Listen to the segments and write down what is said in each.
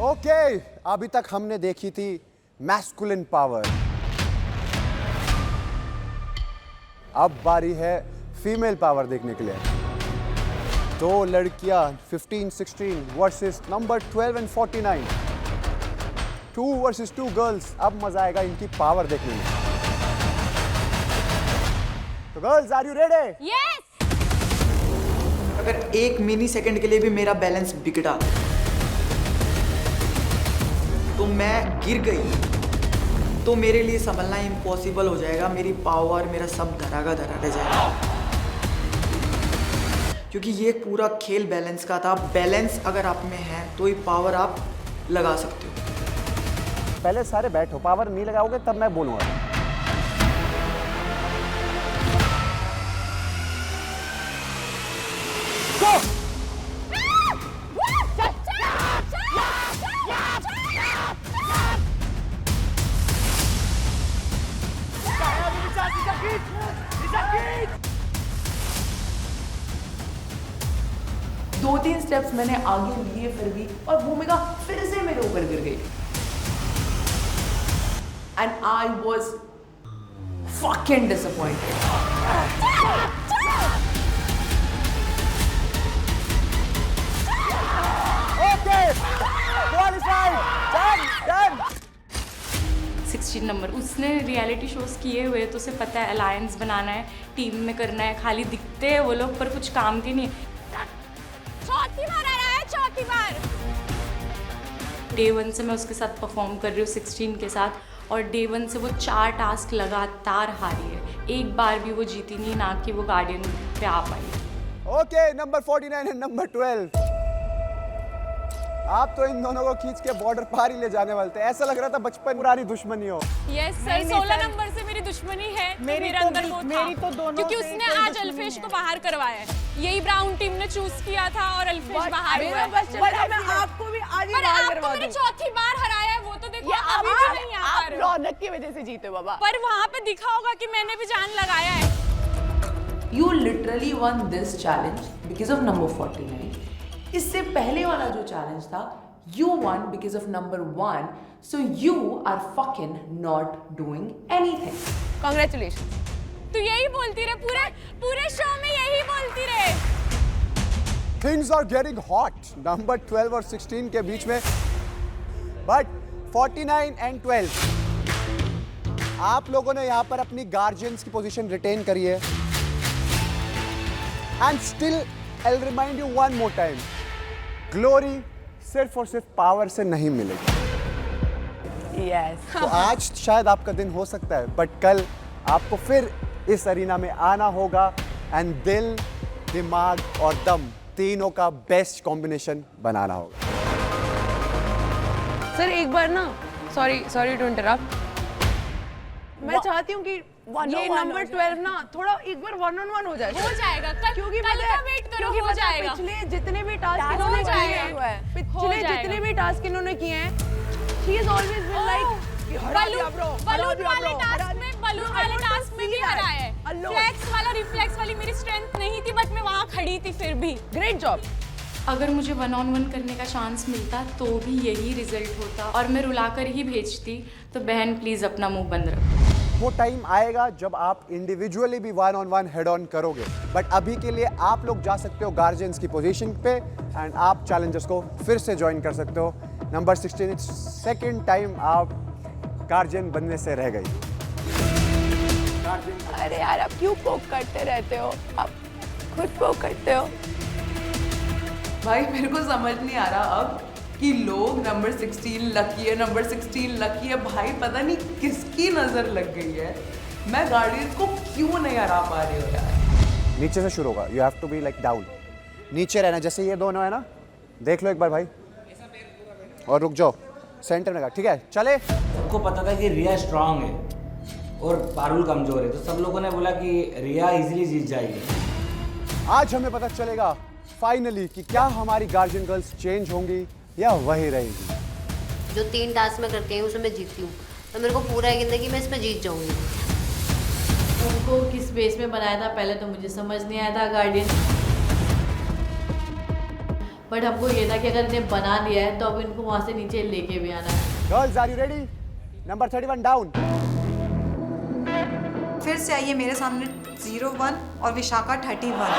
Okay, अभी तक हमने देखी थी मैस्कुलिन पावर। अब बारी है फीमेल पावर देखने के लिए। दो लड़कियां 15-16 versus number 12 and 49। 2 versus 2 girls. अब मजा आएगा इनकी पावर देखने में। तो girls, are you ready? Yes. अगर 1 मिली सेकंड के लिए भी मेरा बैलेंस बिगड़ा तो मैं गिर गई तो मेरे लिए संभलना इम्पॉसिबल हो जाएगा। मेरी पावर, मेरा सब धरा का धरा रह जाएगा, क्योंकि ये एक पूरा खेल बैलेंस का था। बैलेंस अगर आप में है तो ही पावर आप लगा सकते हो। पहले सारे बैठो, पावर नहीं लगाओगे तब मैं बोलूंगा। Go! दो तीन स्टेप्स मैंने आगे लिए फिर भी, और भूमिका फिर से मेरे ऊपर गिर गई। And I was fucking disappointed. Okay! Qualified! Done! Done! 16 number उसने रियलिटी शोज किए हुए तो उसे पता है अलायंस बनाना है, टीम में करना है। खाली दिखते हैं वो लोग पर कुछ काम के नहीं। चौथी बार आ रहा है, चौथी बार। डे 1 से मैं उसके साथ परफॉर्म कर रही हूँ 16 के साथ, और डे 1 से वो 4 टास्क लगातार हारी है। एक बार भी वो जीती नहीं, ना कि वो गार्डियन पे आ पाई। Okay, number 49 and number 12। आप तो इन दोनों को खींच के बॉर्डर पार ही ले जाने वाले थे। ऐसा लग रहा था बचपन पुरानी दुश्मनी हो। यस सर, 16 नंबर से मेरी दुश्मनी है। मेरे अंदर वो था, क्योंकि उसने आज अल्फेश को बाहर करवाया है। यही ब्राउन टीम ने चूज किया था और अल्फेश बाहर हुआ है। मैं आपको भी आज ही बाहर करवा दूं। मैंने चौथी बार हराया है, वो तो देखो अभी भी नहीं आ पा रहे हो। रौनक की वजह से जीते बाबा। पर वहाँ पे दिखा होगा कि मैंने भी जान लगाया है। You literally won this challenge because of number 49. इससे पहले वाला जो चैलेंज था, you won because of number 1. So you are fucking not doing anything. Congratulations. तो यही बोलती रहे, पूरे शो में यही बोलती रहे। Things are getting hot. Number 12 और 16 के बीच में, but 49 and 12 आप लोगों ने यहाँ पर अपनी गार्जियंस की पोजीशन रिटेन करी है। And still, I'll remind you one more time. Glory सिर्फ और सिर्फ पावर से नहीं मिलेगी। Yes. तो आज शायद आपका दिन हो सकता है, बट कल आपको फिर इस अरीना में आना होगा एंड दिल, दिमाग और दम तीनों का बेस्ट कॉम्बिनेशन बनाना होगा। सर एक बार ना, सॉरी टू इंटरप्ट, मैं चाहती हूँ कि ये नंबर 12 ना थोड़ा एक बार 1-on-1 हो जाए। हो जाएगा कल, क्योंकि कल का वेट करो, हो जाएगा। पिछले जितने भी टास्क हो इन्होंने किए जाएगा। हैं, पिछले जितने भी टास्क इन्होंने किए हैं, she has always been like balloon वाले टास्क में भी हरा है। फ्लेक्स वाला, रिफ्लेक्स वाली मेरी स्ट्रेंथ नहीं थी, बट मैं वहाँ खड़ी थी फिर भी। Great job. अगर मुझे 1-on-1 करने का चांस मिलता तो भी यही रिजल्ट होता, और मैं रुलाकर ही भेजती। तो बहन प्लीज अपना मुंह बंद रखो। वो टाइम आएगा जब आप इंडिविजुअली भी 1-on-1 हेड ऑन करोगे, बट अभी के लिए आप लोग जा सकते हो गार्जियंस की पोजीशन पे एंड आप चैलेंजर्स को फिर से ज्वाइन कर सकते हो। नंबर 16, सेकंड टाइम आप गार्जियन बनने से रह गई। अरे यार, आप क्यों पोक करते रहते हो? आप खुद पोक करते हो। भाई मेरे को समझ नहीं आ रहा अब कि लोग नंबर 16 लकी है, नंबर 16 लकी है। भाई पता नहीं किसकी नजर लग गई है। मैं गार्डियंस को क्यों नहीं हरा पा रही हूँ यार। नीचे से शुरू होगा, you have to be like down, नीचे रहना। जैसे ये दोनों है ना, देख लो एक बार भाई, और रुक जाओ सेंटर में, ठीक है चले। सबको पता था कि रिया स्ट्रांग है और पारुल कमजोर है, तो सब लोगों ने बोला कि रिया इजीली जीत जाएगी। आज हमें पता चलेगा फाइनली कि क्या हमारी गार्जियन गर्ल्स चेंज होंगी या वही रहेगी। जो 3 टास्क में करके आई हूँ उसमें मैं जीती हूँ, तो मेरे को पूरा यकीन है कि मैं इसमें जीत जाऊंगी। उनको किस बेस में बनाया था पहले तो मुझे समझ नहीं आया था। गार्डियन बट हमको ये था कि अगर इन्हें बना लिया है तो अब इनको वहाँ से नीचे लेके भी आना है। Girls are you ready? Number 31 down. फिर से आइए मेरे सामने 01 और विशाखा 31।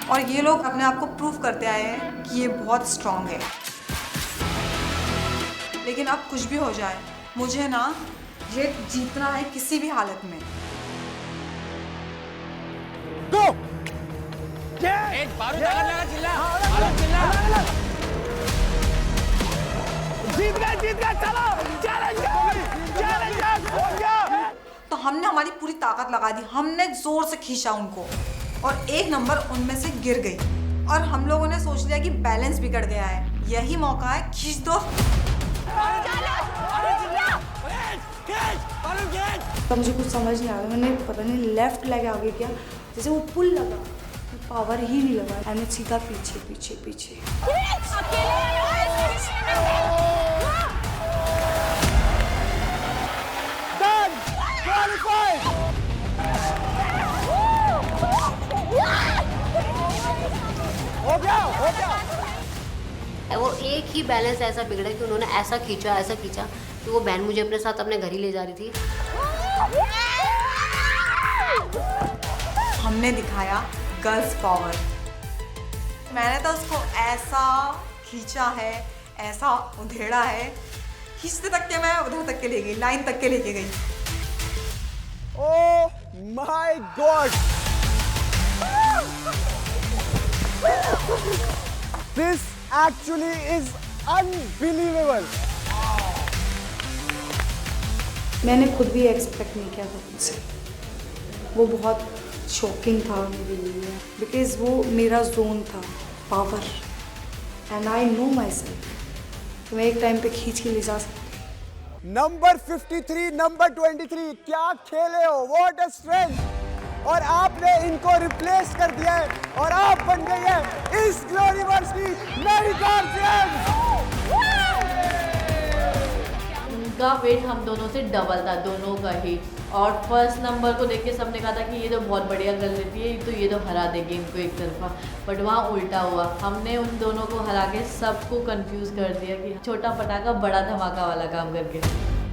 और ये लोग अपने आप को प्रूव करते आए हैं कि ये बहुत स्ट्रांग है। लेकिन अब कुछ भी हो जाए, मुझे ना ये जीतना है किसी भी हालत में। गो! तो हमने हमारी पूरी ताकत लगा दी, हमने जोर से खींचा उनको और एक नंबर उनमें से गिर गई। और हम लोगों ने सोच लिया कि बैलेंस बिगड़ गया है, यही मौका है, खींच दो। तब मुझे कुछ समझ नहीं आया, मैंने पता नहीं लेफ्ट लेग आगे किया, जैसे वो पुल लगा, पावर ही नहीं लगा, मैंने सीधा पीछे पीछे पीछे। हो गया। वो एक ही बैलेंस ऐसा बिगड़ा कि उन्होंने ऐसा खींचा कि वो बहन मुझे अपने साथ अपने घर ही ले जा रही थी। हमने दिखाया गर्ल्स पावर। मैंने तो उसको ऐसा खींचा है, ऐसा उधेड़ा है, खींचते तक के मैं उधर तक के ले गई, लाइन तक के लेके गई। Oh my God! This actually is unbelievable. मैंने खुद भी एक्सपेक्ट नहीं किया था मुझसे, वो बहुत शॉकिंग था मेरे लिए, बिकॉज वो मेरा जोन था, power, and I know my self, तो मैं एक टाइम पे खींच के ले जा सकती। नंबर 53, नंबर 23, क्या खेले हो, व्हाट अ स्ट्रेंथ! और आपने इनको रिप्लेस कर दिया है और आप बन गई है इस ग्लोरीवर्स की नई गार्जियन। उनका वेट हम दोनों से डबल था, दोनों का ही। और फर्स्ट नंबर को देख के सबने कहा था कि ये तो बहुत बढ़िया कर लेती है, तो ये तो हरा देगी इनको एक तरफा। बट वहाँ उल्टा हुआ, हमने उन दोनों को हरा के सबको कंफ्यूज कर दिया कि छोटा पटाखा बड़ा धमाका वाला काम करके।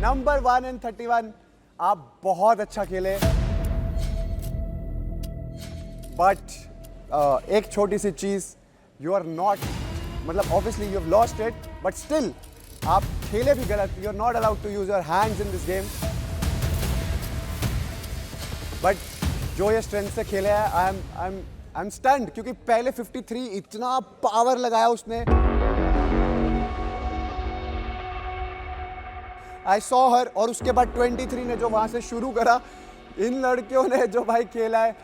नंबर 1 and 31, आप बहुत अच्छा खेले, बट एक छोटी सी चीज, यू आर नॉट, मतलब obviously you have lost it, but still आप खेले भी गलत। You are not allowed to use your hands in this game, but जो ये स्ट्रेंथ से खेले हैं, आई एम स्टन्ड, क्योंकि पहले 53 इतना पावर लगाया उसने। आई सॉ हर, और उसके बाद 23 ने जो वहां से शुरू करा, इन लड़कियों ने जो भाई खेला है,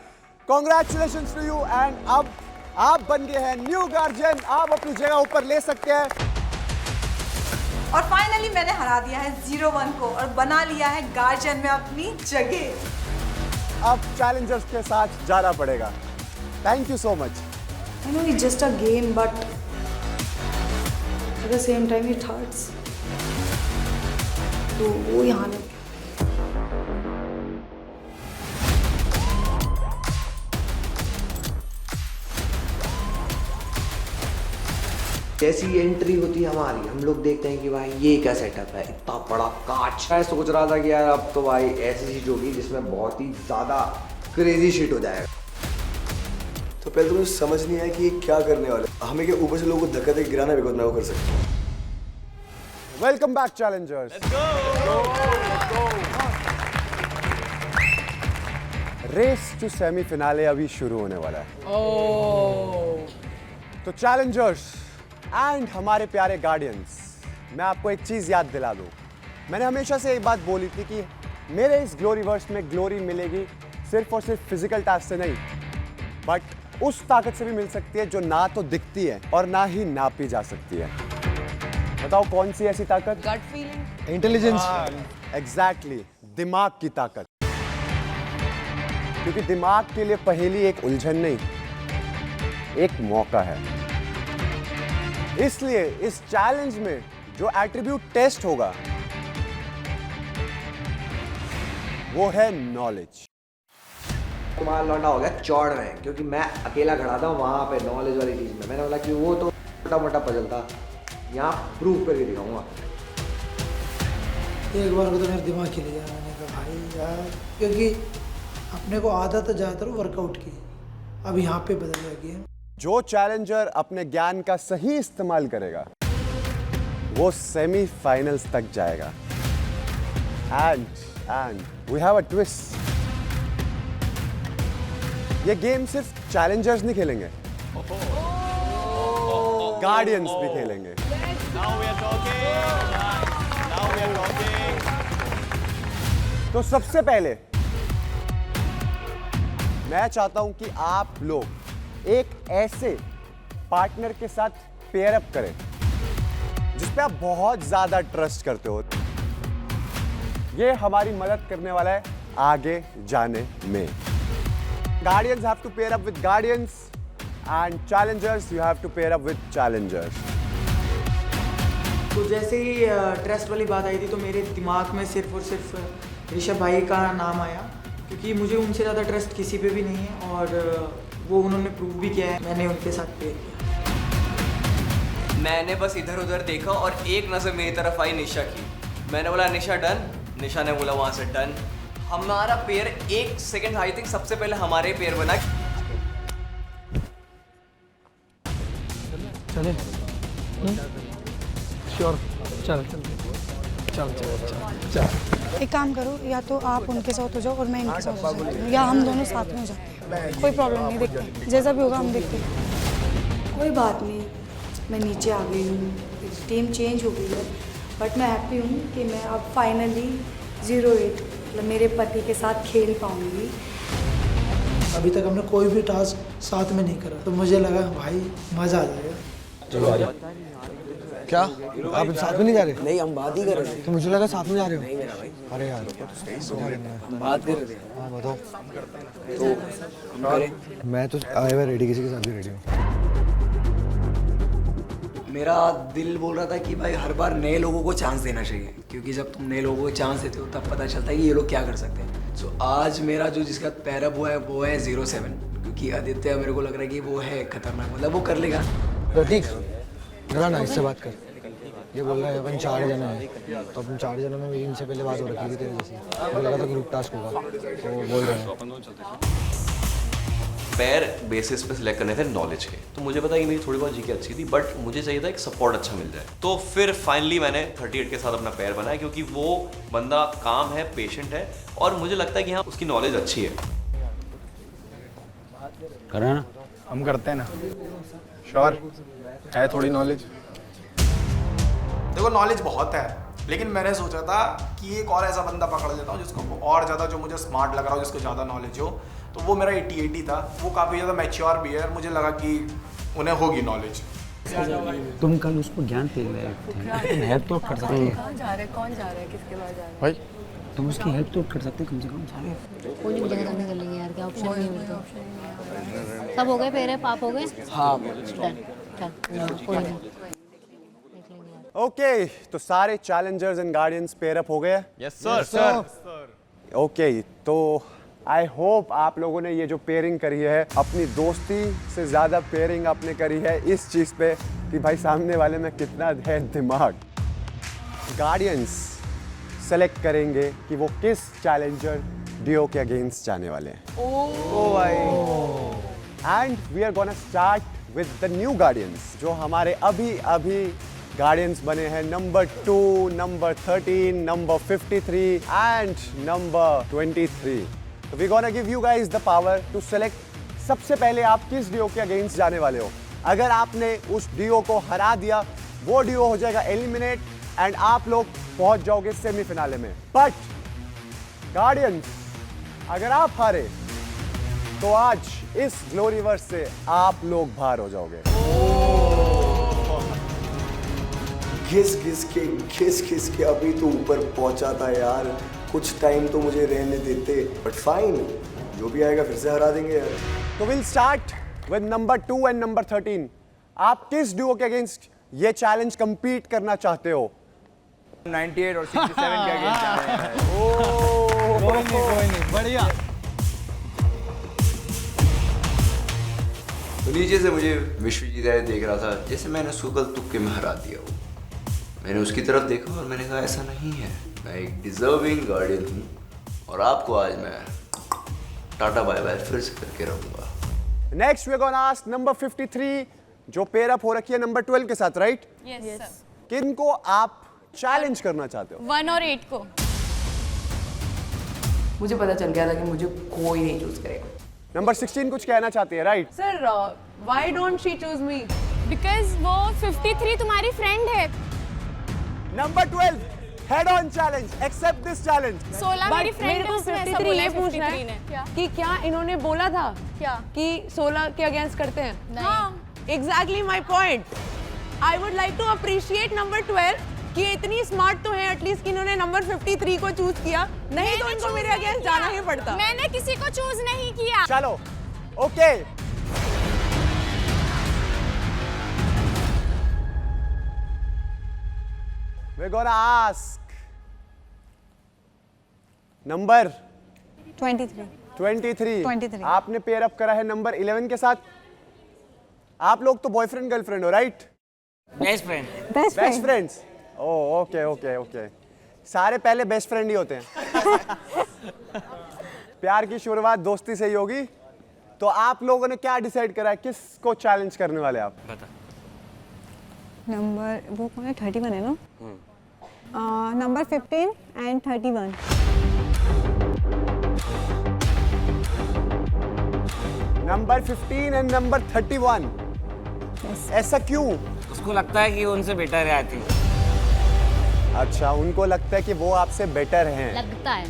कॉन्ग्रेचुलेशंस टू यू। एंड अब आप बन गए हैं न्यू गार्जियन, आप अपनी जगह ऊपर ले सकते हैं। और फाइनली मैंने हरा दिया है 01 को और बना लिया है गार्जियन में अपनी जगह। अब चैलेंजर्स के साथ जाना पड़ेगा। Thank you so much. I know it's just a game, but at the same time it hurts. तो वो यहाँ लग गया। जैसी एंट्री होती है हमारी, हम लोग देखते हैं कि भाई ये क्या सेटअप है, इतना बड़ा कांच। मैं सोच रहा था कि यार अब तो भाई ऐसी चीज होगी जिसमें बहुत ही ज्यादा क्रेजी शिट हो जाएगा। तो पहले तो मुझे समझ नहीं आया कि ये क्या करने वाले, हमें क्या ऊपर से लोगों को धक्का दे गिराना भी मैं वो कर सकता हूँ। Welcome back challengers. Race to semifinale अभी शुरू होने वाला है। तो चैलेंजर्स एंड हमारे प्यारे गार्डियंस, मैं आपको एक चीज याद दिला दूं। मैंने हमेशा से एक बात बोली थी कि मेरे इस ग्लोरीवर्स में ग्लोरी मिलेगी सिर्फ और सिर्फ फिजिकल टास्क से नहीं, बट उस ताकत से भी मिल सकती है जो ना तो दिखती है और ना ही नापी जा सकती है। बताओ कौन सी ऐसी ताकत? Gut feeling, intelligence. एग्जैक्टली, दिमाग की ताकत। क्योंकि दिमाग के लिए पहेली एक उलझन नहीं, एक मौका है। इसलिए इस चैलेंज में जो एट्रीब्यूट टेस्ट होगा वो है नॉलेज। तुम्हारा लौंडा हो गया चौड़ में, क्योंकि मैं अकेला खड़ा था वहाँ पे नॉलेज वाली चीज़ में। मैंने बोला कि वो तो छोटा मोटा पजल था, यहाँ प्रूव करके दिखाऊंगा। एक बार को तो मेरा दिमाग खिल गया। मैंने कहा भाई यार, क्योंकि अपने को आदत है ज़्यादातर वर्कआउट की, अब यहाँ पे बदल गया गेम। जो चैलेंजर अपने ज्ञान का सही इस्तेमाल करेगा वो सेमीफाइनल्स तक जाएगा। And we have a twist. ये गेम सिर्फ चैलेंजर्स नहीं खेलेंगे, गार्डियंस भी खेलेंगे। तो सबसे पहले मैं चाहता हूं कि आप लोग एक ऐसे पार्टनर के साथ पेयर अप करें जिस पे आप बहुत ज्यादा ट्रस्ट करते हो। ये हमारी मदद करने वाला है आगे जाने में। Guardians have to pair up with Guardians and challengers you have to pair up with challengers. तो जैसे ही ट्रस्ट वाली बात आई थी तो मेरे दिमाग में सिर्फ और सिर्फ ऋषभ भाई का नाम आया, क्योंकि मुझे उनसे ज़्यादा ट्रस्ट किसी पे भी नहीं है और वो उन्होंने प्रूव भी किया है। मैंने उनके साथ पेयर किया। मैंने बस इधर उधर देखा और एक नज़र मेरी तरफ आई निशा की। मैंने बोला निशा डन, निशा ने बोला वहाँ से डन। हमारा पेयर एक सेकंड आई थिंक सबसे पहले हमारे पेयर बना। चले श्योर, चल चल चल चल चल। एक काम करो, या तो आप उनके साथ हो जाओ और मैं इनके साथ हो जाती हूँ, या हम दोनों साथ में हो जाते हैं। कोई प्रॉब्लम नहीं, देखते जैसा भी होगा हम देखते हैं। कोई बात नहीं, मैं नीचे आ गई हूँ, टीम चेंज हो गई है, बट मैं हैप्पी हूँ कि मैं अब फाइनली 08 मतलब मेरे पति के साथ खेल पाऊंगी। अभी तक हमने कोई भी टास्क साथ में नहीं करा, तो मुझे लगा भाई मजा आ जाएगा। चलो आ जाओ। क्या आप साथ में नहीं जा रहे? नहीं, हम बात ही कर रहे थे। तो मुझे लगा साथ में जा रहे हो। नहीं मेरा भाई। अरे यार बात कर रहे थे। हाँ बताओ। तो मैं तो आए हुए रेडी, किसी के साथ भी रेडी हूँ। मेरा दिल बोल रहा था कि भाई हर बार नए लोगों को चांस देना चाहिए, क्योंकि जब तुम नए लोगों को चांस देते हो तब पता चलता है कि ये लोग क्या कर सकते हैं। सो आज मेरा जो जिसका पैरअप हुआ है वो है 07, क्योंकि आदित्य मेरे को लग रहा है कि वो है खतरनाक, मतलब वो कर लेगा। प्रतीक जरा ना इससे बात कर। ये बोल रहा है अपन 4 जने हैं, तो अपन 4 जनों में मेरी इनसे पहले बात हो रखी थी तेरे जैसी। मुझे लगा था ग्रुप टास्क होगा, तो बोल रहे हैं पैर बेसिस पे सिलेक्ट करने थे नॉलेज के। तो मुझे पता कि मेरी थोड़ी बहुत जीके अच्छी थी, बट मुझे चाहिए था एक सपोर्ट अच्छा मिल जाए। तो फिर फाइनली मैंने 38 के साथ अपना पैर बनाया, क्योंकि वो बंदा काम है, पेशेंट है और मुझे लगता है कि हाँ उसकी नॉलेज अच्छी है। करना ना, हम करते हैं ना। श्योर है थोड़ी नॉलेज। देखो नॉलेज बहुत है, लेकिन मैंने सोचा था कि एक और ऐसा बंदा पकड़ लेता हूँ जिसको और ज़्यादा, जो मुझे स्मार्ट लग रहा हो, जिसको ज़्यादा नॉलेज हो। तो वो मेरा 80 था। वो काफ़ी ज़्यादा मैच्योर भी है, मुझे लगा कि उन्हें होगी नॉलेज। तुम कल उसको ज्ञान दे रहे थे, तुम हेल्प तो कर सकते हो। कहाँ जा रहे, कौन जा रहा है, किसके पास जा रहा है? भाई तुम उसकी हेल्प तो कर सकते हो कम से कम। कोई नहीं मिलेगा, कर लेंगे यार, क्या ऑप्शन नहीं मिलता। सब हो गए पेयर अप, आप हो गए? हाँ डन, चल कोई नहीं। ओके, तो सारे Challengers and guardians pair up हो गए। Yes sir. ओके, तो आई होप आप लोगों ने ये जो पेयरिंग करी है, अपनी दोस्ती से ज़्यादा पेयरिंग आपने करी है इस चीज़ पे कि भाई सामने वाले में कितना है दिमाग। गार्डियंस सेलेक्ट करेंगे कि वो किस चैलेंजर डियो के अगेंस्ट जाने वाले हैं। ओ भाई। And we are gonna start with the new guardians, जो हमारे अभी गार्डियंस बने हैं number 2, number 13, number 53 and number 23। तो we gonna give you guys the power to select सबसे पहले आप किस डियो के अगेंस्ट जाने वाले हो। अगर आपने उस डियो को हरा दिया, वो डियो हो जाएगा एलिमिनेट एंड आप लोग पहुंच जाओगे सेमीफिनाले में। बट गार्डियंस, अगर आप हारे तो आज इस ग्लोरीवर्स से आप लोग बाहर हो जाओगे। घिस घिस के अभी तो ऊपर पहुंचा था यार। कुछ टाइम तो मुझे रहने देते, बट फाइन, जो भी आएगा फिर से हरा देंगे यार। तो will start with number 2 and number 13। आप किस डुओ के अगेंस्ट ये चैलेंज कंपीट करना चाहते हो? 98 और 67 के अगेंस्ट जा रहे हैं। कोई नहीं बढ़िया। तो नीचे से मुझे विश्वजीत आर्य देख रहा था, जैसे मैंने उसको कल तुक्के में हरा दिया हो। मैंने उसकी तरफ देखा और मैंने कहा ऐसा नहीं है, मैं एक डिजर्विंग गार्डियन हूँ और आपको आज मैं टाटा बाय बाय फिर से करके रहूंगा। Next we gonna ask number 53 जो पेयर अप हो रखी है नंबर 12 के साथ, राइट? यस किनको आप चैलेंज करना चाहते हो? 1 और 8 को। मुझे पता चल गया था कि मुझे कोई नहीं चूज करेगा। नंबर 16 कुछ कहना चाहती है, right? Sir why don't she choose me? Because वो 53 तुम्हारी फ्रेंड है। Number 12 head on challenge, accept this challenge. 16 मेरी फ्रेंड है, उसने ऐसा 53 बोला ये है पूछना 53 ने। है कि क्या इन्होंने बोला था क्या कि 16 के अगेंस्ट करते हैं? हाँ। Exactly my point. I would like to appreciate number 12 कि इतनी स्मार्ट तो है एटलीस्ट कि इन्होंने नंबर 53 को चूज किया, नहीं तो इनको मेरे अगेंस्ट जाना ही पड़ता। मैंने किसी को चूज नहीं किया। चलो okay we're gonna ask number 23 आपने पेयर अप करा है नंबर 11 के साथ। आप लोग तो बॉयफ्रेंड गर्लफ्रेंड हो, right? Best friend. Best friends. Oh okay okay okay, सारे पहले बेस्ट फ्रेंड ही होते हैं। प्यार की शुरुआत दोस्ती से ही होगी। तो आप लोगों ने क्या डिसाइड करा है, किसको चैलेंज करने वाले आप? बता। नंबर वो कौन है? 31 है ना? Number 15 and 31। Number 15 and number 31। ऐसा क्यों? उसको लगता है कि वो उनसे बेटर है, आई थिंक। अच्छा, उनको लगता है कि वो आपसे बेटर हैं। लगता है।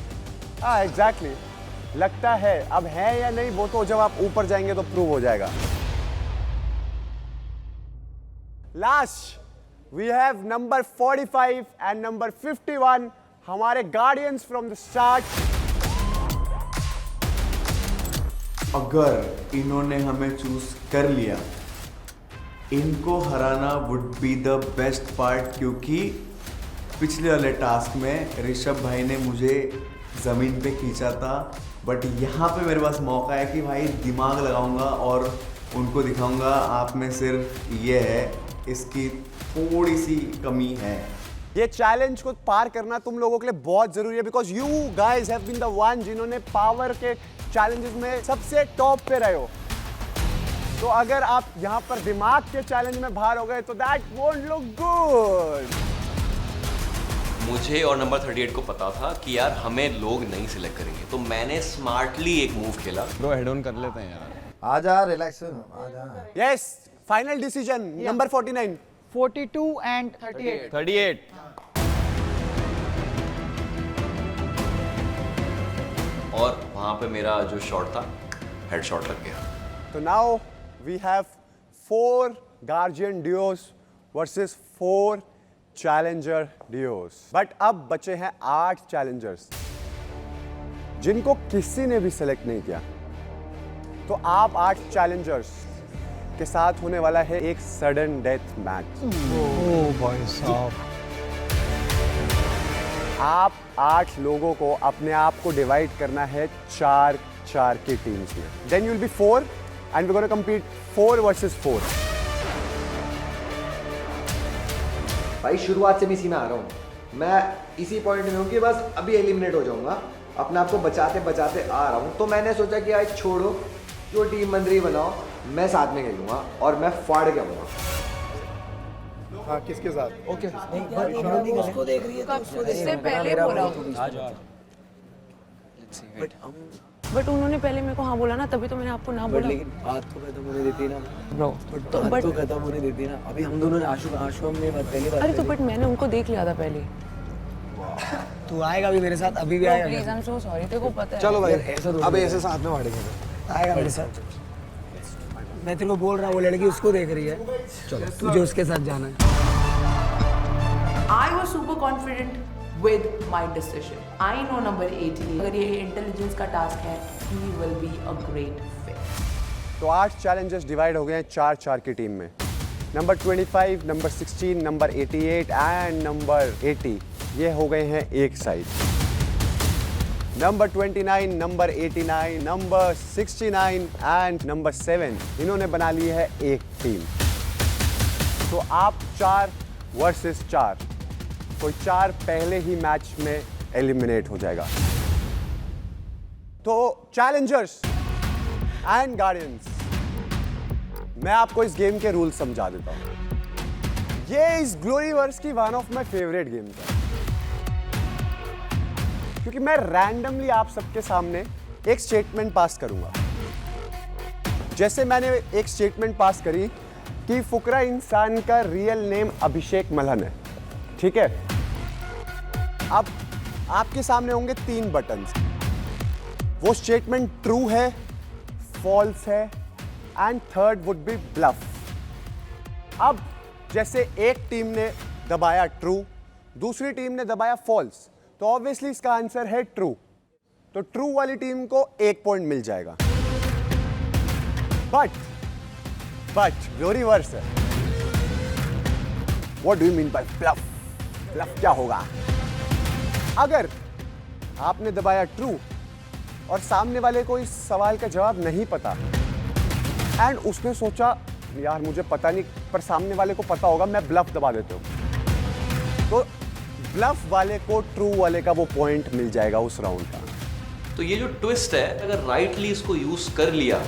हाँ एग्जैक्टली, लगता है। अब है या नहीं वो तो जब आप ऊपर जाएंगे तो प्रूव हो जाएगा। Last we have number 45 and number 51, हमारे गार्डियंस फ्रॉम द स्टार्ट। अगर इन्होंने हमें चूज कर लिया, इनको हराना would be the best part, क्योंकि पिछले वाले टास्क में ऋषभ भाई ने मुझे ज़मीन पे खींचा था, बट यहाँ पे मेरे पास मौका है कि भाई दिमाग लगाऊंगा और उनको दिखाऊंगा आप में सिर्फ ये है, इसकी थोड़ी सी कमी है। ये चैलेंज को पार करना तुम लोगों के लिए बहुत जरूरी है, because you guys have been the one जिन्होंने पावर के चैलेंजेस में सबसे टॉप पे रहे हो। तो अगर आप यहाँ पर दिमाग के चैलेंज में बाहर हो गए तो दैट वोंट लुक गुड। मुझे और नंबर 38 को पता था कि यार हमें लोग नहीं सिलेक्ट करेंगे, तो मैंने स्मार्टली एक मूव खेला। ब्रो हेड ऑन कर लेते हैं यार। आजा रिलैक्स आजा। Yes, final decision number 49। 42 and 38। और वहां पे मेरा जो शॉट था, हेड शॉट लग गया। तो now we have 4 guardian duos versus 4 challenger duos. But अब बचे हैं 8 चैलेंजर्स जिनको किसी ने भी सेलेक्ट नहीं किया। तो आप 8 चैलेंजर्स के साथ होने वाला है एक सडन डेथ मैच। ओह भाई साहब। आप 8 लोगों को अपने आप को डिवाइड करना है 4-4 की टीम्स में। Then you will be 4 and we gonna compete 4 versus 4। भाई शुरुआत से मैं इसी में आ रहा हूँ। मैं इसी पॉइंट में हूँ कि बस अभी एलिमिनेट हो जाऊंगा, अपने आप को बचाते बचाते आ रहा हूँ। तो मैंने सोचा कि आज छोड़ो, जो टीम बन रही बनाओ, मैं साथ में खेलूंगा और मैं फाड़ के आऊंगा। हाँ, किसके साथ? ओके उसको देख रही है तो उसको देख इससे पहले बोला। बट उन्होंने पहले मेरे को हाँ बोला ना, तभी तो मैंने आपको ना बोला। लेकिन बात तो खत्म होने देती ना ब्रो, बात तो खत्म होने देती ना। अभी हम दोनों ने आशु हमने पहली बार। अरे तो बट मैंने उनको देख लिया था पहले। तू आएगा अभी मेरे साथ, अभी भी आएगा। Please I am so sorry, तेरे को पता है। चलो भाई, अब ऐसे साथ में बांटेंगे। आएगा मेरे साथ। मैं तेरे को बोल रहा हूँ, वो लड़की उसको देख रही है। चलो तुझे उसके साथ जाना है। I was super confident with my decision. I know number 18, अगर ये इंटेलिजेंस का टास्क है, he will be a great fit. तो 8 चैलेंजर्स डिवाइड हो गए हैं 4-4 की टीम में। Number 25, number 16, number 88 and number 80 ये हो गए हैं एक side. Number 29, number 89, number 69 and number 7 इन्होंने बना ली है एक टीम। तो आप 4 वर्सेस 4, कोई 4 पहले ही मैच में एलिमिनेट हो जाएगा। तो चैलेंजर्स एंड गार्डियंस, मैं आपको इस गेम के रूल समझा देता हूं। ये इस ग्लोरीवर्स की one of my favourite games है, क्योंकि मैं रैंडमली आप सबके सामने एक स्टेटमेंट पास करूंगा। जैसे मैंने एक स्टेटमेंट पास करी कि फुकरा इंसान का रियल नेम अभिषेक मल्हन है, ठीक है। अब आपके सामने होंगे 3 बटन्स। वो स्टेटमेंट ट्रू है, फॉल्स है and third would be bluff. अब जैसे एक टीम ने दबाया ट्रू, दूसरी टीम ने दबाया फॉल्स, तो ऑब्वियसली इसका आंसर है ट्रू। तो ट्रू वाली टीम को 1 पॉइंट मिल जाएगा। बट ग्लोरीवर्स है। What do you mean by bluff? Bluff क्या होगा? अगर आपने दबाया ट्रू और सामने वाले को इस सवाल का जवाब नहीं पता एंड उसने सोचा यार मुझे पता नहीं पर सामने वाले को पता होगा, मैं ब्लफ दबा देता हूं, तो ब्लफ वाले को ट्रू वाले का वो पॉइंट मिल जाएगा उस राउंड का। तो ये जो ट्विस्ट है, अगर राइटली इसको यूज कर लिया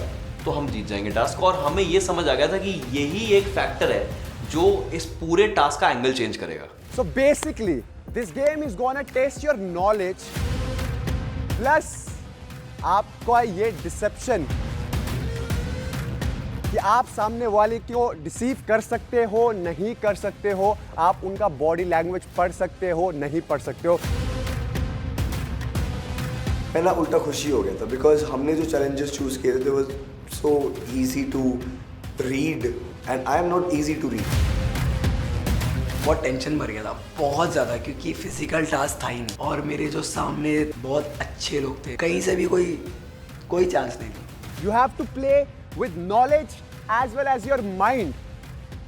तो हम जीत जाएंगे टास्क। और हमें ये समझ आ गया था कि यही एक फैक्टर है जो इस पूरे टास्क का एंगल चेंज करेगा। So basically this game is gonna test your knowledge plus आपका ये डिसेप्शन कि आप सामने वाले को डिसीव कर सकते हो, नहीं कर सकते हो, आप उनका बॉडी लैंग्वेज पढ़ सकते हो, नहीं पढ़ सकते हो। पहला उल्टा खुशी हो गया था बिकॉज हमने जो चैलेंजेस चूज किए थे was so easy to read and I am not easy to read. बहुत टेंशन भर गया था, बहुत ज़्यादा, क्योंकि फिजिकल टास्क था ही नहीं और मेरे जो सामने बहुत अच्छे लोग थे, कहीं से भी कोई चांस नहीं था। You have to play with knowledge as well as your mind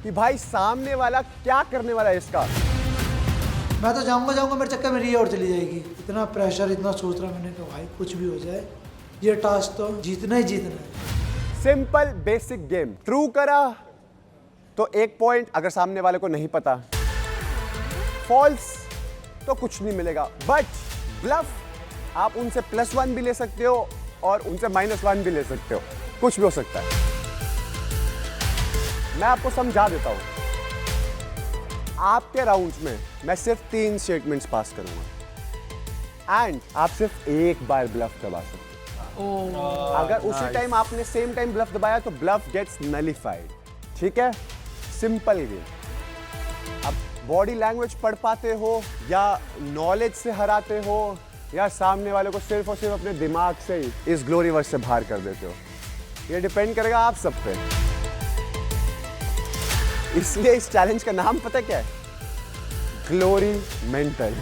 कि भाई सामने वाला क्या करने वाला है इसका। मैं तो जाऊंगा मेरे चक्कर में रिया और चली जाएगी। इतना प्रेशर, इतना सोच रहा मैंने कहा भाई कुछ भी हो जाए, ये टास्क तो जीतना ही जीतना है। Simple basic game. ट्रू करा तो 1 पॉइंट, अगर सामने वाले को नहीं पता। फॉल्स तो कुछ नहीं मिलेगा। बट ब्लफ आप उनसे +1 भी ले सकते हो और उनसे -1 भी ले सकते हो, कुछ भी हो सकता है। मैं आपको समझा देता हूं। आपके राउंड्स में मैं सिर्फ 3 स्टेटमेंट्स पास करूंगा एंड आप सिर्फ 1 बार ब्लफ दबा सकते हो। अगर उसी टाइम आपने सेम टाइम ब्लफ दबाया तो ब्लफ गेट्स नलिफाइड, ठीक है। Simple game. अब बॉडी लैंग्वेज पढ़ पाते हो या नॉलेज से हराते हो या सामने वाले को सिर्फ और सिर्फ अपने दिमाग से ही इस ग्लोरीवर्स से बाहर कर देते हो, ये डिपेंड करेगा आप सब पे। इसलिए इस चैलेंज का नाम पता क्या है? Glory mental.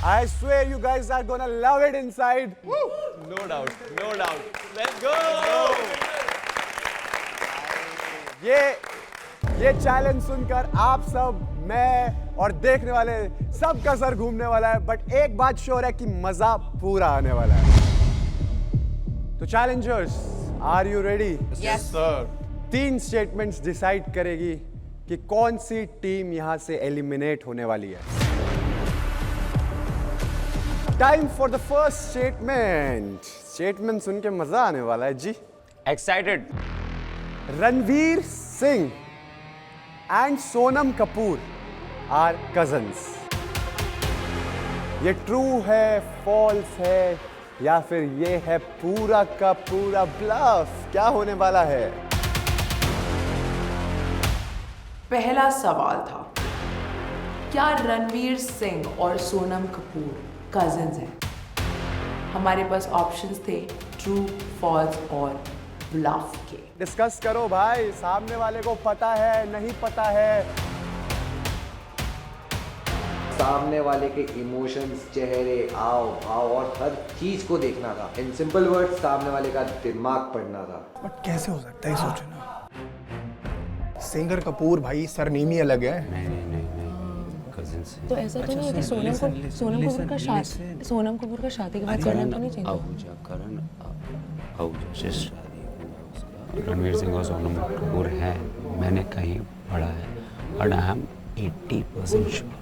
I swear you guys are gonna love it inside. Woo! No doubt, no doubt. Let's go! ये चैलेंज सुनकर आप सब, मैं और देखने वाले सबका सर घूमने वाला है, बट एक बात श्योर है कि मजा पूरा आने वाला है। तो challengers, are you ready? Yes, sir. 3 statements decide करेगी कि कौन सी टीम यहां से एलिमिनेट होने वाली है। Time for the first statement. Statement सुन के मजा आने वाला है जी। Excited. Ranveer Singh and Sonam Kapoor are cousins. ये ट्रू है, फॉल्स है या फिर ये है पूरा का पूरा ब्लफ? क्या होने वाला है? पहला सवाल था, क्या रणवीर सिंह और सोनम कपूर कजिन्स हैं? हमारे पास ऑप्शंस थे ट्रू, फॉल्स और ब्लफ के। डिस्कस करो भाई, सामने वाले को पता है नहीं पता है। सामने वाले के इमोशंस, चेहरे, आओ भाव और हर चीज को देखना था। इन सिंपल वर्ड्स, सामने वाले का दिमाग पढ़ना था। बट कैसे हो सकता है, सोचो ना। सिंगर कपूर भाई, सरनेम ही अलग है। कजिन्स हैं। तो ऐसा तो नहीं है कि सोनम कपूर का शादी के बाद करना तो नहीं चाहिए? आहूजा से शादी हुआ उसका। रणवीर सिंह और सोनम कपूर हैं, मैंने कहीं पढ़ा है, बट आई एम 80% श्योर।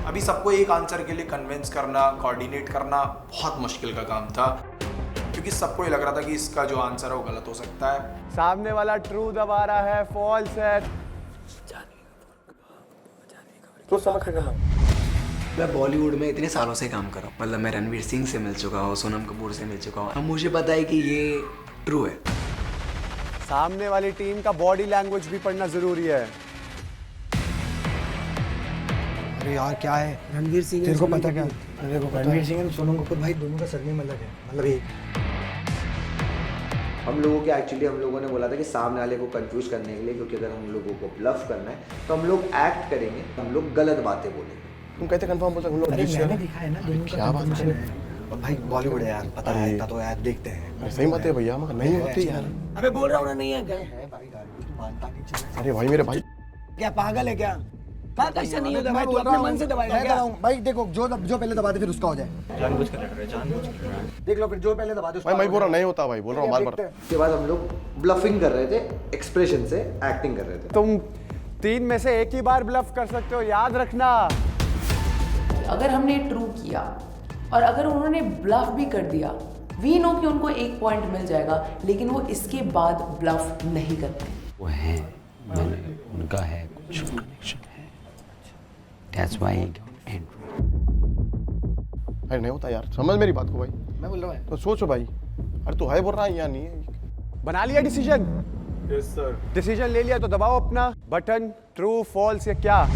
अभी सबको एक आंसर के लिए कन्विंस करना, कोऑर्डिनेट करना बहुत मुश्किल का काम था, क्योंकि सबको ये लग रहा था कि इसका जो आंसर है वो गलत हो सकता है। सामने वाला ट्रू दबा रहा है, फॉल्स है। तो समझ करना। मैं बॉलीवुड में इतने सालों से काम कर रहा हूँ, मतलब मैं रणवीर सिंह से मिल चुका हूँ, सोनम कपूर से मिल चुका हूँ, मुझे पता है कि ये ट्रू है। सामने वाली टीम का बॉडी लैंग्वेज भी पढ़ना जरूरी है। अरे यार क्या है रणवीर सिंह, तेरे को पता क्या? रणवीर सिंह और सोनम कपूर भाई दोनों का सरनेम अलग है, मतलब एक। हम लोगों के एक्चुअली हम लोगों ने बोला था कि सामने वाले को कंफ्यूज करने के लिए, क्योंकि अगर हम लोगों को ब्लफ करना है तो हम लोग एक्ट करेंगे, हम लोग गलत बातें बोलेंगे। तुम कहते कंफर्म बोल हम लोग मैंने दिखा है ना दोनों का क्या बात कंफ्यूजन है? और भाई बॉलीवुड है यार, पता है इतना तो यार देखते हैं। सही बात है भैया, मगर नहीं होती यार। अबे बोल रहा हूँ ना, नहीं है क्या है भाई, मानता नहीं चला। अरे भाई मेरे भाई क्या पागल है क्या? कैसे नहीं होता भाई, तू अपने मन से दबाएगा क्या? भाई देखो, जो पहले दबा दे फिर उसका हो जाए। जानबूझ कर लड़ रहे, जानबूझ कर। देख लो फिर, जो पहले दबा दे उसका। भाई मैं बोल रहा नहीं होता भाई, बोल रहा हूँ बार-बार। उसके बाद हम लोग ब्लफिंग कर रहे थे, एक्सप्रेशन से एक्टिंग कर रहे थे। तुम 3 में से एक ही बार ब्लफ कर सकते हो, याद रखना। अगर हमने ट्रू किया और अगर उन्होंने ब्लफ भी कर दिया, वी नो कि उनको 1 पॉइंट मिल जाएगा, लेकिन वो इसके बाद ब्लफ नहीं करते। वो हैं, मैंने उनका है कुछ कनेक्शन है, that's why I got entry. भाई नहीं होता यार, समझ मेरी बात को भाई। मैं बोल रहा हूँ तो सोचो भाई, अरे तू है बोल रहा है या नहीं है? बना लिया डिसीजन? Yes sir. डिसीजन ले लिया तो दबाओ अपना बटन, ट्रू फॉल्स या क्या।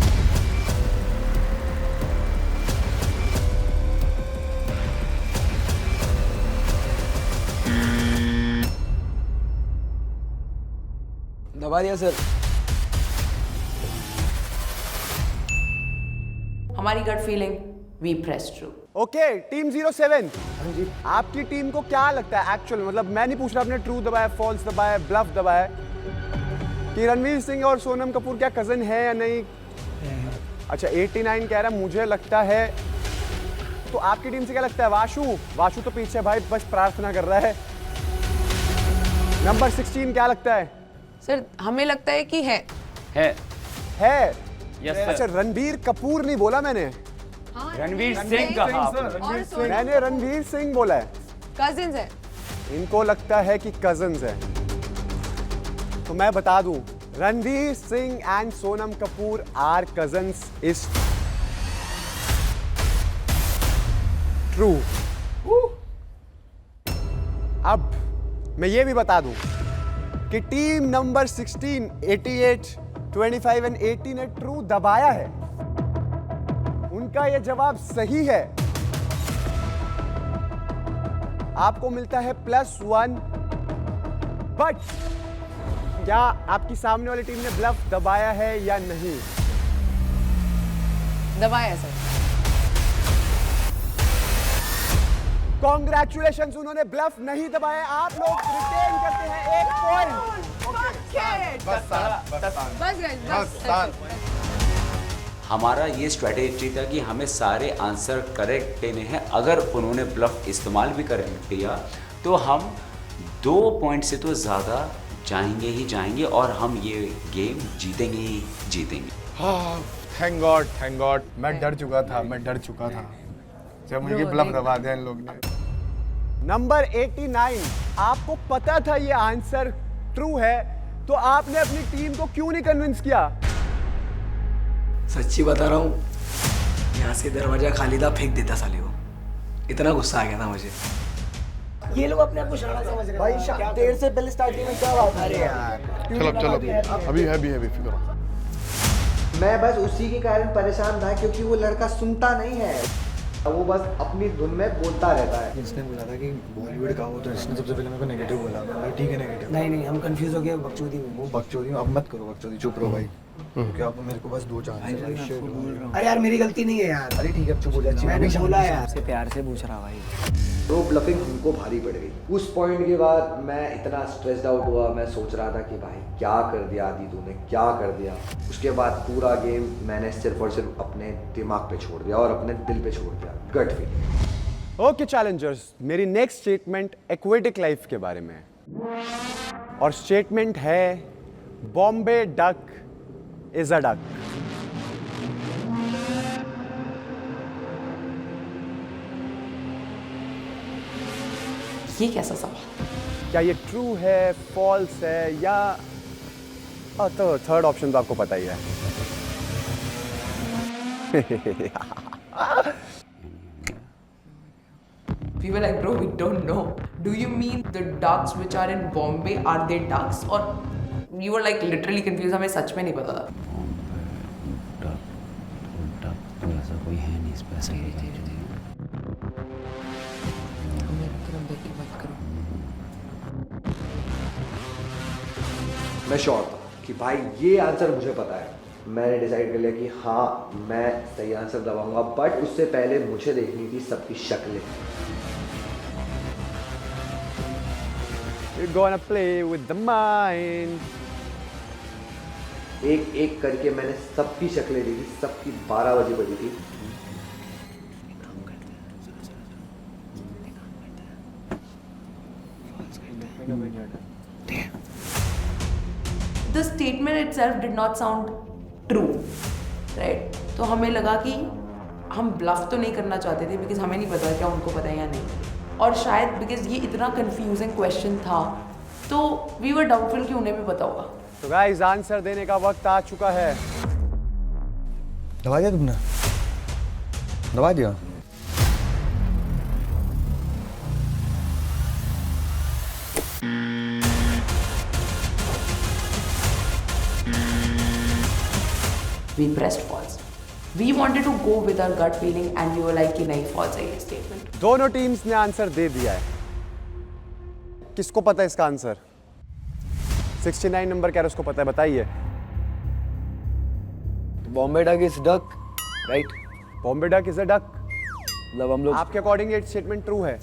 दबा दिया सर। हमारी gut feeling, we press true. Okay, team 07, आपकी टीम को क्या लगता है एक्चुअल, मतलब मैं नहीं पूछ रहा आपने ट्रू दबाया, फॉल्स दबाया, ब्लफ दबाया, कि रणवीर सिंह और सोनम कपूर क्या कजन है या नहीं? अच्छा 89 कह रहा है मुझे लगता है। तो आपकी टीम से क्या लगता है? वाशु तो पीछे भाई बस प्रार्थना कर रहा है। नंबर 16 क्या लगता है? सर हमें लगता है कि है। Yes sir. अच्छा रणबीर कपूर नहीं बोला मैंने, रणवीर सिंह कहा। मैंने रणवीर सिंह बोला है। कजिन्स है। इनको लगता है कि कजिन्स है, तो मैं बता दूं, Ranveer Singh and Sonam Kapoor are cousins is true. अब मैं ये भी बता दूं कि टीम नंबर 16, 88, 25 एंड 18 ने ट्रू दबाया है। उनका ये जवाब सही है। आपको मिलता है +1। बट क्या आपकी सामने वाली टीम ने ब्लफ दबाया है या नहीं? दबाया सर। कॉन्ग्रेचुलेशंस, उन्होंने ब्लफ नहीं दबाया। आप लोग रिटेन करते हैं 1 पॉइंट। हमारा ये स्ट्रैटेजी था कि हमें सारे आंसर करेक्ट देने हैं। अगर उन्होंने ब्लफ इस्तेमाल भी कर दिया तो हम 2 पॉइंट से तो ज़्यादा जाएंगे ही जाएंगे और हम ये गेम जीतेंगे ही जीतेंगे। हाँ, थैंक गॉड। मैं डर चुका था जब मुझे ब्लफ दबा दिया इन लोग ने। नंबर 89, आपको पता था ये आंसर ट्रू है, तो आपने अपनी टीम को क्यों नहीं कन्विंस किया? सच्ची बता रहा हूँ, यहाँ से दरवाजा खाली था, फेंक देता साले को। इतना गुस्सा आ गया था मुझे। ये लोग अपने आप को शाना समझ रहे हैं भाई। देर से पहले स्टार्टिंग में क्या बात? अरे यार चलो अभी है फिक्र। मैं बस उसी के कारण परेशान था, क्योंकि वो लड़का सुनता नहीं है, वो बस अपनी धुन में बोलता रहता है। इसने बोला था कि बॉलीवुड का हो, तो इसने सबसे पहले मेरे को नेगेटिव बोला। भाई ठीक है नेगेटिव। नहीं हम कंफ्यूज हो गए बकचोदी में। वो बकचोदी अब मत करो, बकचोदी चुप रहो भाई, क्योंकि अब मेरे को बस 2 चांस है। अरे यार मेरी गलती नहीं है यार। अरे ठीक है अब चुप हो जा। मैंने बोला यार, से प्यार से पूछ रहा भाई। तो ब्लफिंग हमको भारी पड़ गई। उस पॉइंट के बाद मैं इतना स्ट्रेस्ड आउट हुआ, मैं सोच रहा था कि भाई क्या कर दिया आदि, तूने क्या कर दिया। उसके बाद पूरा गेम मैंने सिर्फ और सिर्फ अपने दिमाग पे छोड़ दिया और अपने दिल पे छोड़ दिया, गट फीलिंग। ओके चैलेंजर्स, मेरी नेक्स्ट स्टेटमेंट एक्वेटिक लाइफ के बारे में है और स्टेटमेंट है Bombay duck is a duck. ये कैसा सवाल? क्या ये ट्रू है, फॉल्स है या तो थर्ड ऑप्शन तो आपको पता ही है। We were like, bro, we don't know. Do you mean the ducks which are in Bombay, are they ducks? Or we were like literally confused, हमें सच में नहीं पता था। तो ऐसा कोई है नहीं, इस पे ऐसा ही मैं श्योर था कि भाई ये आंसर मुझे पता है। मैंने डिसाइड कर लिया कि हाँ मैं सही आंसर दबाऊंगा, बट उससे पहले मुझे देखनी थी सबकी शक्लें। You're gonna play with the mind. एक एक करके मैंने सबकी शक्लें दी थी, सबकी 12 बजे बजी थी। The statement itself did not sound true, right? तो हमें लगा कि हम ब्लफ तो नहीं करना चाहते थे, बिकॉज हमें नहीं पता क्या उनको पता है या नहीं, और शायद बिकॉज ये इतना कंफ्यूजिंग क्वेश्चन था तो वी वर डाउटफुल कि उन्हें भी पता होगा। तो गाइस आंसर देने का वक्त आ चुका है। दबा दिया तुमने? दबा दिया? We pressed false. We wanted to go with our gut feeling and we were like कि नहीं, false है ये statement। दोनों टीम्स ने आंसर दे दिया है। किसको पता है इसका आंसर? 69 नंबर क्या उसको पता है, बताइए। Bombay duck is duck, right? Bombay duck is a duck. मतलब हम लोग आपके अकॉर्डिंग ये स्टेटमेंट ट्रू है?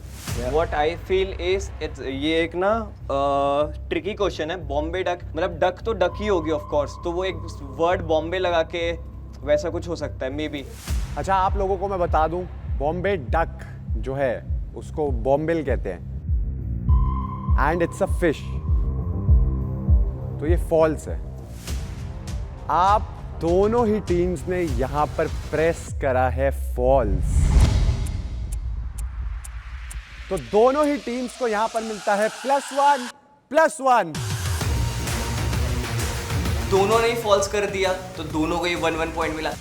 What I feel is it's ये एक ना ट्रिकी क्वेश्चन है। बॉम्बे डक मतलब डक तो डक ही होगी ऑफ कोर्स, तो वो एक वर्ड बॉम्बे लगा के वैसा कुछ हो सकता है मे बी। अच्छा आप लोगों को मैं बता दूं, बॉम्बे डक जो है उसको बॉम्बिल कहते हैं एंड इट्स अ फिश, तो ये फॉल्स है। आप दोनों ही टीम्स ने यहां पर प्रेस करा है फॉल्स, तो दोनों ही टीम्स को यहां पर मिलता है +1 दोनों ने ही फॉल्स कर दिया तो दोनों को ही 1 पॉइंट मिला।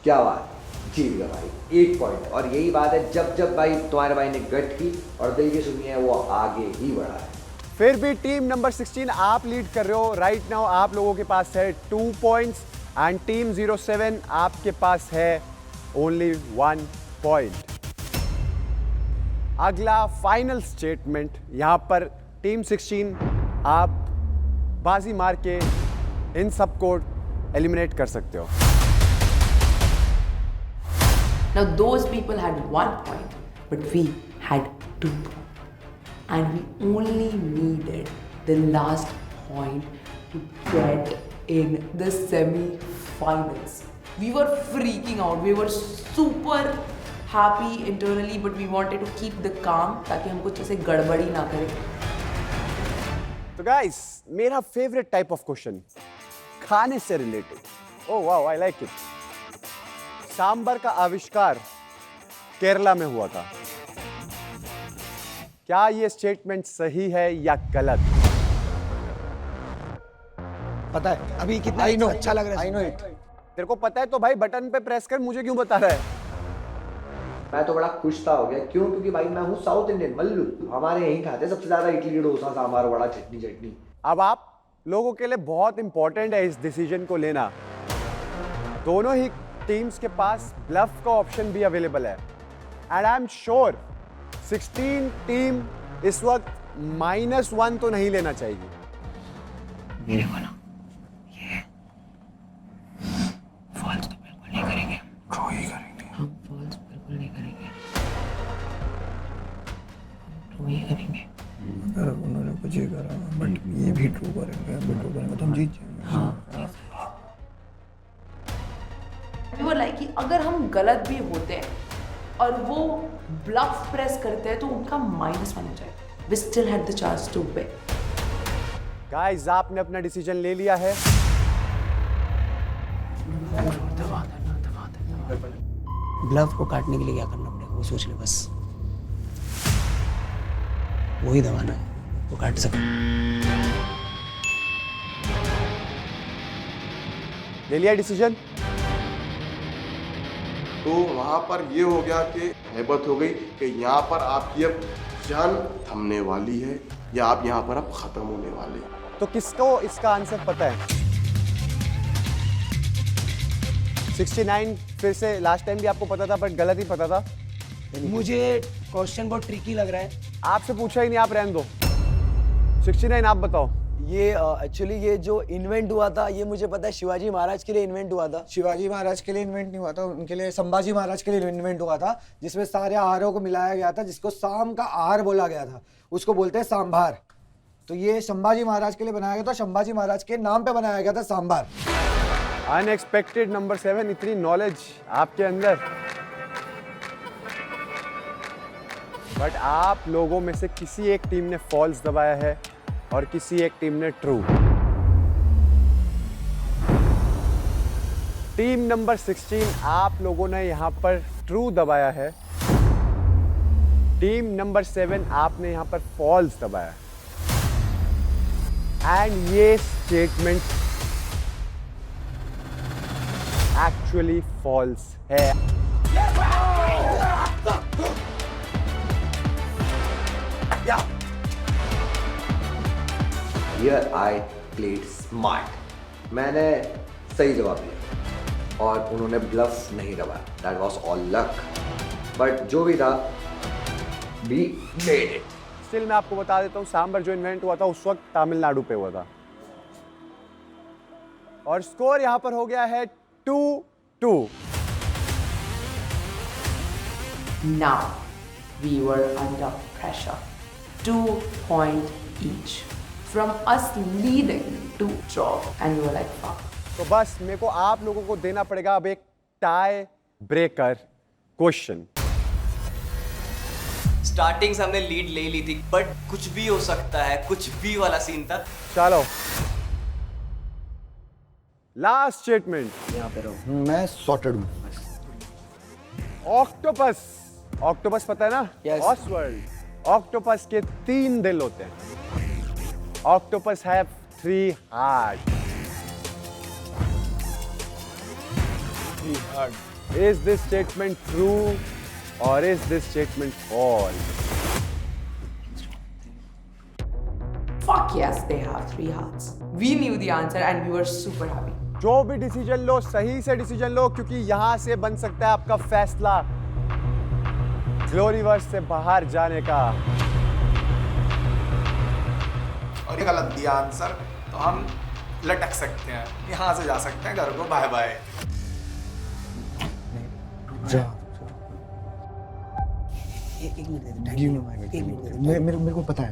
क्या बात, जीत गया भाई 1 पॉइंट। और यही बात है, जब जब भाई तुम्हारे भाई ने गट की और दिल की सुनी है, वो आगे ही बढ़ा है। फिर भी टीम नंबर 16 आप लीड कर रहे हो। राइट नाउ आप लोगों के पास है 2 पॉइंट्स एंड टीम 07 आपके पास है ओनली 1 पॉइंट। अगला फाइनल स्टेटमेंट, यहां पर टीम 16 आप बाजी मार के इन सबको एलिमिनेट कर सकते हो। Now those people had 1 point, but we had 2, and we only needed the last point to get in the semi-finals. We were freaking out. We were super happy internally, but we wanted to keep the calm ताकि हम कुछ ऐसे गड़बड़ी ना करें। तो guys मेरा favourite type of question, खाने से related. Oh wow, I like it. Sambar का आविष्कार केरला में हुआ था, क्या ये स्टेटमेंट सही है या गलत? पता है अभी कितना अच्छा लग रहा है। I know it। तेरे को पता है तो भाई बटन पे प्रेस कर, मुझे क्यों बता रहा है? मैं तो बड़ा खुश था हो गया, क्यों? क्योंकि भाई मैं हूँ साउथ इंडियन मल्लू, हमारे यहीं खाते सबसे ज्यादा इडली डोसा सांभर वड़ा चटनी। अब आप लोगों के लिए बहुत इंपॉर्टेंट है इस डिसीजन को लेना। दोनों ही टीम्स के पास ब्लफ का ऑप्शन भी अवेलेबल है and I am sure 16 team इस वक्त -1 तो नहीं लेना चाहिए। मेरे को ना ये फॉल्स तो बिल्कुल नहीं करेंगे, ट्रू ही करेंगे। हम फॉल्स बिल्कुल नहीं करेंगे। कीजिएगा बट ये भी ट्रू करेंगे तो हम जीत जाएंगे। वो लाइक कि अगर हम गलत भी होते हैं और वो ब्लफ प्रेस करते हैं तो उनका -1 हो जाए। We still had the chance to win. Guys आपने अपना डिसीजन ले लिया है। ब्लफ को काटने के लिए क्या करना पड़ेगा वो सोच ले बस। वही दबाना है, वो काट सके। ले लिया डिसीजन? तो वहाँ पर ये हो गया कि हैबत हो गई कि यहाँ पर आपकी अब जान थमने वाली है या आप यहाँ पर अब खत्म होने वाले हैं। तो किसको इसका आंसर पता है? 69 फिर से लास्ट टाइम भी आपको पता था बट गलत ही पता था। मुझे क्वेश्चन बहुत ट्रिकी लग रहा है। आपसे पूछा ही नहीं, आप रहने दो। 69 आप बताओ। ये एक्चुअली ये जो इन्वेंट हुआ था ये मुझे पता है शिवाजी महाराज के लिए इन्वेंट हुआ था। शिवाजी महाराज के लिए इन्वेंट नहीं हुआ था, उनके लिए संभाजी महाराज के लिए इन्वेंट हुआ था, जिसमें सारे आहारों को मिलाया गया था, जिसको शाम का आहार बोला गया था, उसको बोलते हैं सांभार। तो ये संभाजी महाराज के लिए बनाया गया था, संभाजी महाराज के नाम पे बनाया गया था सांभार। अनएक्सपेक्टेड नंबर 7, इतनी नॉलेज आपके अंदर। बट आप लोगों में से किसी एक टीम ने फॉल्स दबाया है और किसी एक टीम ने ट्रू। टीम नंबर 16 आप लोगों ने यहां पर ट्रू दबाया है। टीम नंबर 7 आपने यहां पर फॉल्स दबाया। एंड ये स्टेटमेंट एक्चुअली फॉल्स है। Here I played smart. मैंने सही जवाब दिया और उन्होंने ब्लफ नहीं दबाया। That was all luck. But जो भी था, we made it. स्टिल मैं आपको बता देता हूँ, सांबर जो इन्वेंट हुआ था उस वक्त तमिलनाडु पे हुआ था। और स्कोर यहाँ पर हो गया है 2-2। Now we were under pressure. 2 points each. From us leading to draw and we were like fuck. तो बस मेरे को आप लोगों को देना पड़ेगा अब एक टाई ब्रेकर क्वेश्चन। स्टार्टिंग से हमने लीड ले ली थी बट कुछ भी हो सकता है, कुछ भी वाला सीन था। चलो लास्ट स्टेटमेंट। यहाँ पे रहो, मैं सॉर्टेड हूँ। ऑक्टोपस, ऑक्टोपस पता है ना? Yes. ऑसवर्ल्ड। ऑक्टोपस के 3 दिल होते हैं। Octopus have 3 hearts. 3 hearts. Is this statement true or is this statement false? Fuck yes, they have 3 hearts. We knew the answer and we were super happy. जो भी decision लो सही से decision लो क्योंकि यहां से बन सकता है आपका फैसला ग्लोरीवर्स से बाहर जाने का। और ये गलत दिया आंसर तो हम लटक सकते हैं, यहाँ से जा सकते हैं घर को। Bye bye. मेरे को पता है।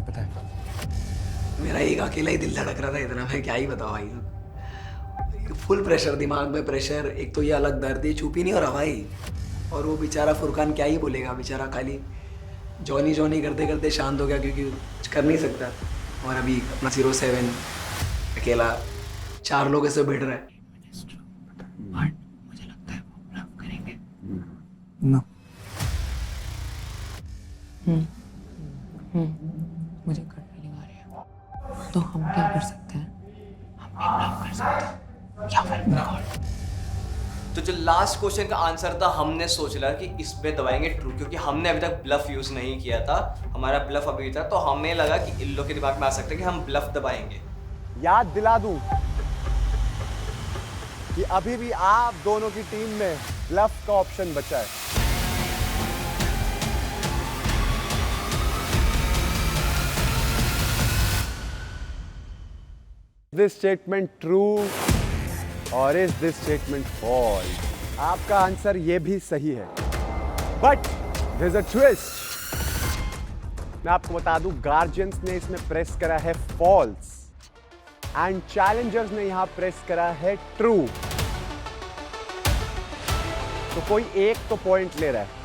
मेरा एक अकेला ही दिल धड़क रहा था इतना, मैं क्या ही बताऊं भाई। फुल प्रेशर, दिमाग में प्रेशर, एक तो ये अलग दर्द, ये चुप ही नहीं हो रहा भाई। और वो बेचारा फुरकान क्या ही बोलेगा, बेचारा खाली जॉनी जॉनी करते करते शांत हो गया क्योंकि कुछ कर नहीं सकता। और अभी अपना 07 अकेला 4 लोग ऐसे बैठ रहा है। मुझे लगता है वो ब्लफ करेंगे। ना मुझे गट फीलिंग आ रही है। तो हम क्या कर सकते हैं? हम भी ब्लफ कर सकते हैं। क्या फर्क? तो जो लास्ट क्वेश्चन का आंसर था हमने सोच लिया कि इसमें दबाएंगे ट्रू, क्योंकि हमने अभी तक ब्लफ यूज नहीं किया था, हमारा ब्लफ अभी था, तो हमें लगा कि इन लोग के दिमाग में आ सकता है कि हम ब्लफ दबाएंगे। याद दिला दूं कि अभी भी आप दोनों की टीम में ब्लफ का ऑप्शन बचा है। दिस स्टेटमेंट ट्रू और इज दिस स्टेटमेंट फॉल्स? आपका आंसर ये भी सही है but there is a twist. मैं आपको बता दूं गार्जियंस ने इसमें प्रेस करा है फॉल्स एंड चैलेंजर्स ने यहां प्रेस करा है ट्रू। तो कोई एक तो पॉइंट ले रहा है।